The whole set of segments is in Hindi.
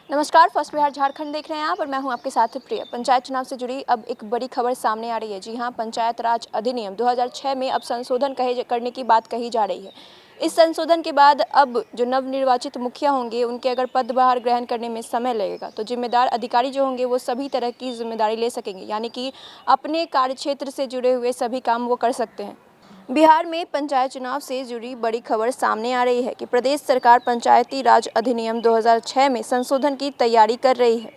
नमस्कार, फर्स्ट बिहार झारखंड देख रहे हैं आप और मैं हूं आपके साथ प्रिय। पंचायत चुनाव से जुड़ी अब एक बड़ी खबर सामने आ रही है। जी हां, पंचायत राज अधिनियम 2006 में अब संशोधन करने की बात कही जा रही है। इस संशोधन के बाद अब जो नवनिर्वाचित मुखिया होंगे उनके अगर पदभार ग्रहण करने में समय लगेगा तो जिम्मेदार अधिकारी जो होंगे वो सभी तरह की जिम्मेदारी ले सकेंगे, यानी कि अपने कार्यक्षेत्र से जुड़े हुए सभी काम वो कर सकते हैं। बिहार में पंचायत चुनाव से जुड़ी बड़ी खबर सामने आ रही है कि प्रदेश सरकार पंचायती राज अधिनियम 2006 में संशोधन की तैयारी कर रही है।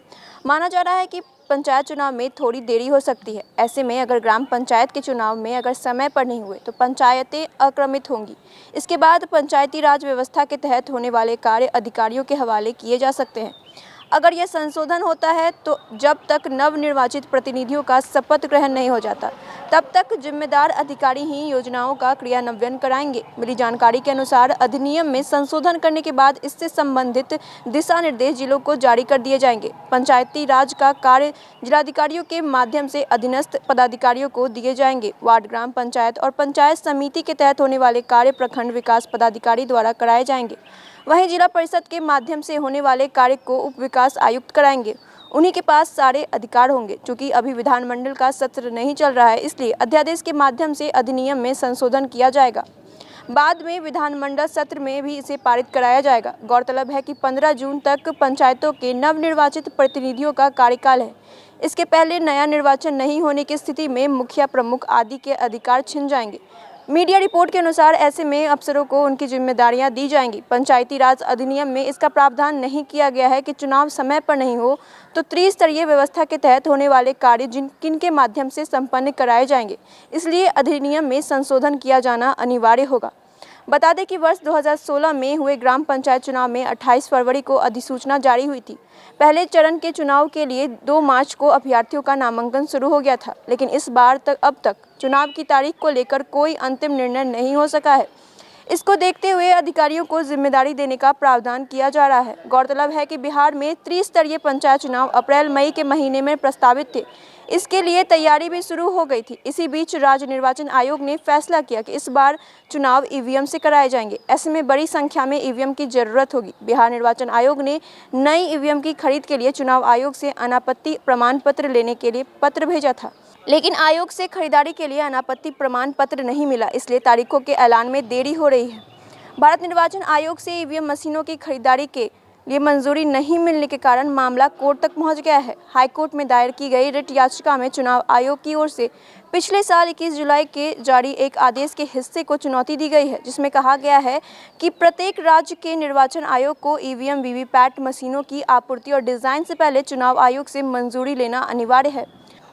माना जा रहा है कि पंचायत चुनाव में थोड़ी देरी हो सकती है। ऐसे में अगर ग्राम पंचायत के चुनाव में अगर समय पर नहीं हुए तो पंचायतें अक्रमित होंगी। इसके बाद पंचायती राज व्यवस्था के तहत होने वाले कार्य अधिकारियों के हवाले किए जा सकते हैं। अगर यह संशोधन होता है तो जब तक नवनिर्वाचित प्रतिनिधियों का शपथ ग्रहण नहीं हो जाता तब तक जिम्मेदार अधिकारी ही योजनाओं का क्रियान्वयन कराएंगे। मिली जानकारी के अनुसार अधिनियम में संशोधन करने के बाद इससे संबंधित दिशा निर्देश जिलों को जारी कर दिए जाएंगे। पंचायती राज का कार्य जिलाधिकारियों के माध्यम से अधीनस्थ पदाधिकारियों को दिए जाएंगे। वार्ड, ग्राम पंचायत और पंचायत समिति के तहत होने वाले कार्य प्रखंड विकास पदाधिकारी द्वारा कराए जाएंगे। वहीं जिला परिषद के माध्यम से होने वाले कार्य को उप विकास आयुक्त कराएंगे। उन्हीं के पास सारे अधिकार होंगे। चूंकि अभी विधानमंडल का सत्र नहीं चल रहा है, इसलिए अध्यादेश के माध्यम से अधिनियम में संशोधन किया जाएगा। बाद में विधानमंडल सत्र में भी इसे पारित कराया जाएगा। गौरतलब है कि 15 जून तक पंचायतों के नवनिर्वाचित प्रतिनिधियों का कार्यकाल है। इसके पहले नया निर्वाचन नहीं होने की स्थिति में मुखिया, प्रमुख आदि के अधिकार छिन जाएंगे। मीडिया रिपोर्ट के अनुसार ऐसे में अफसरों को उनकी जिम्मेदारियां दी जाएंगी। पंचायती राज अधिनियम में इसका प्रावधान नहीं किया गया है कि चुनाव समय पर नहीं हो तो त्रिस्तरीय व्यवस्था के तहत होने वाले कार्य किनके माध्यम से संपन्न कराए जाएंगे। इसलिए अधिनियम में संशोधन किया जाना अनिवार्य होगा। बता दें कि वर्ष 2016 में हुए ग्राम पंचायत चुनाव में 28 फरवरी को अधिसूचना जारी हुई थी। पहले चरण के चुनाव के लिए 2 मार्च को अभ्यर्थियों का नामांकन शुरू हो गया था, लेकिन इस बार अब तक चुनाव की तारीख को लेकर कोई अंतिम निर्णय नहीं हो सका है। इसको देखते हुए अधिकारियों को जिम्मेदारी देने का प्रावधान किया जा रहा है। गौरतलब है कि बिहार में त्रिस्तरीय पंचायत चुनाव अप्रैल-मई के महीने में प्रस्तावित थे। इसके लिए तैयारी भी शुरू हो गई थी। इसी बीच राज्य निर्वाचन आयोग ने फैसला किया कि इस बार चुनाव ईवीएम से कराए जाएंगे। ऐसे में बड़ी संख्या में ईवीएम की जरूरत होगी। बिहार निर्वाचन आयोग ने नई ईवीएम की खरीद के लिए चुनाव आयोग से अनापत्ति प्रमाण पत्र लेने के लिए पत्र भेजा था, लेकिन आयोग से खरीदारी के लिए अनापत्ति प्रमाण पत्र नहीं मिला। इसलिए तारीखों के ऐलान में देरी हो रही है। भारत निर्वाचन आयोग से ईवीएम मशीनों की खरीदारी के लिए मंजूरी नहीं मिलने के कारण मामला कोर्ट तक पहुंच गया है। हाईकोर्ट में दायर की गई रिट याचिका में चुनाव आयोग की ओर से पिछले साल 21 जुलाई के जारी एक आदेश के हिस्से को चुनौती दी गई है, जिसमें कहा गया है कि प्रत्येक राज्य के निर्वाचन आयोग को ईवीएम वीवीपैट मशीनों की आपूर्ति और डिजाइन से पहले चुनाव आयोग से मंजूरी लेना अनिवार्य है।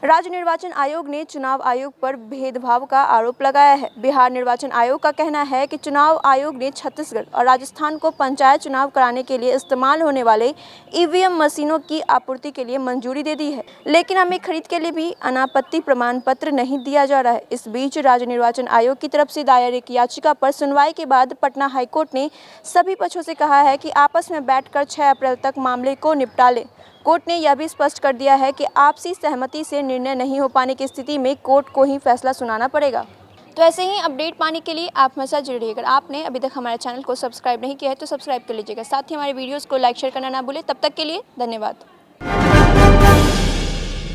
राज्य निर्वाचन आयोग ने चुनाव आयोग पर भेदभाव का आरोप लगाया है। बिहार निर्वाचन आयोग का कहना है कि चुनाव आयोग ने छत्तीसगढ़ और राजस्थान को पंचायत चुनाव कराने के लिए इस्तेमाल होने वाले ईवीएम मशीनों की आपूर्ति के लिए मंजूरी दे दी है, लेकिन हमें खरीद के लिए भी अनापत्ति प्रमाण पत्र नहीं दिया जा रहा है। इस बीच राज्य निर्वाचन आयोग की तरफ से दायर एक याचिका पर सुनवाई के बाद पटना हाईकोर्ट ने सभी पक्षों से कहा है कि आपस में बैठकर 6 अप्रैल तक मामले को निपटा लें। कोर्ट ने यह भी स्पष्ट कर दिया है कि आपसी सहमति से निर्णय नहीं हो पाने की स्थिति में कोर्ट को ही फैसला सुनाना पड़ेगा। तो ऐसे ही अपडेट पाने के लिए आप हमेशा जुड़े रहिए। अगर आपने अभी तक हमारे चैनल को सब्सक्राइब नहीं किया है तो सब्सक्राइब कर लीजिएगा। साथ ही हमारे वीडियोस को लाइक शेयर करना ना भूलें। तब तक के लिए धन्यवाद।